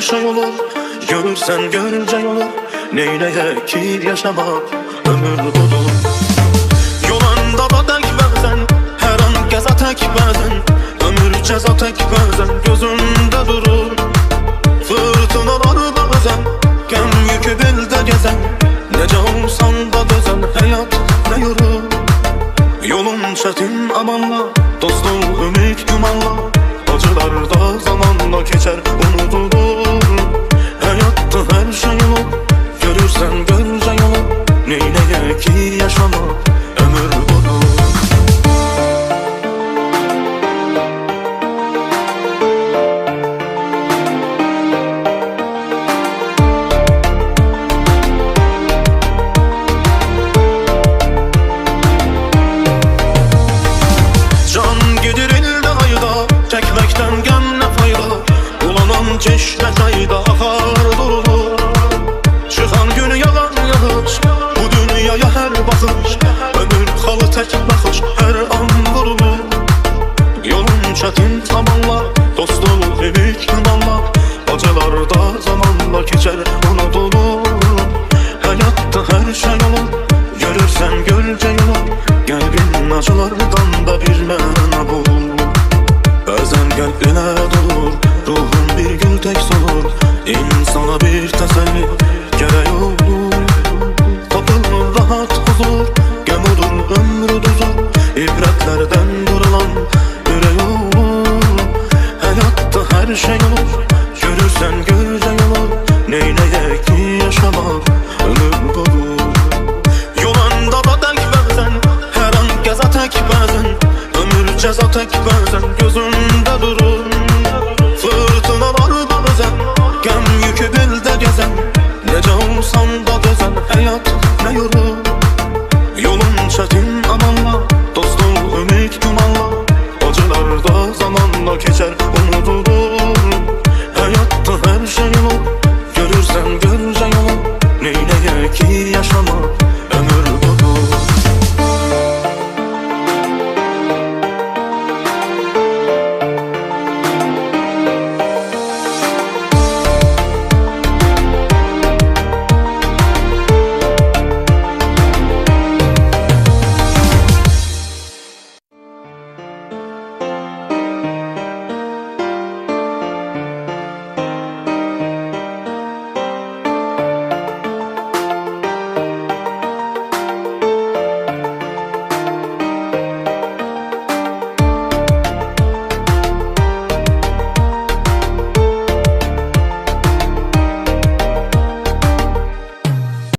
her şey olur. Görürsen görünce olur. Neyleye ki yaşamak ömür budur. Yolanda da tek bazen, her an geze tek bazen. Ömür ceza tek bazen, gözünde durur. Fırtınalar bazen, gem yükü bilde gezen. Nece olsan da dözen, hayat ne yorur. Yolun çetin amanla, dostum ümit gümanla. Acılar da zamanla geçer, unutulur. Hayatta her şey olur. Görürsen görce yolu. Neyleye ki yaşamak ömür budur. Can gidir ilde ayda, çekmekten gem ne fayda. Bulanan çeşme çayda akar durulur. Çıkan gün yalan yağış, bu dünyaya her bakış. Ömür halı tek bakış, her an vurulur. Yolun çetin zamanla, dostum ümit gümanla. Acılar da zamanla geçer, unutulur. Hayatta her şey olur. Görürsen görce yolu. Kalbin acılardan da bir mena bul. Bazen kalbine dolur, ruhun bir gül tek solur. İnsana bir teselli gerek olur. Tapılır rahat huzur, gem olur ömrü duzur. İbretlerden durulan yüreği olur. Hayatta her şey olur. Görürsen görce olur. Neyleye ki yaşamak ömür budur. Yolanda da tek bazen, her an geze tek bazen. Ömür ceza tek bazen, gözünde durur. Fırtınalar bazen, gem yükü bilde gezen. Nece olsan da dözen, hayat ne yorur. Yolun çetin amanla, dostum ümit gümanla. Acılar da zamanla geçer, unutulur. Hayatta her şey olur. Görürsen görce yolu. Neyleye ki yaşamak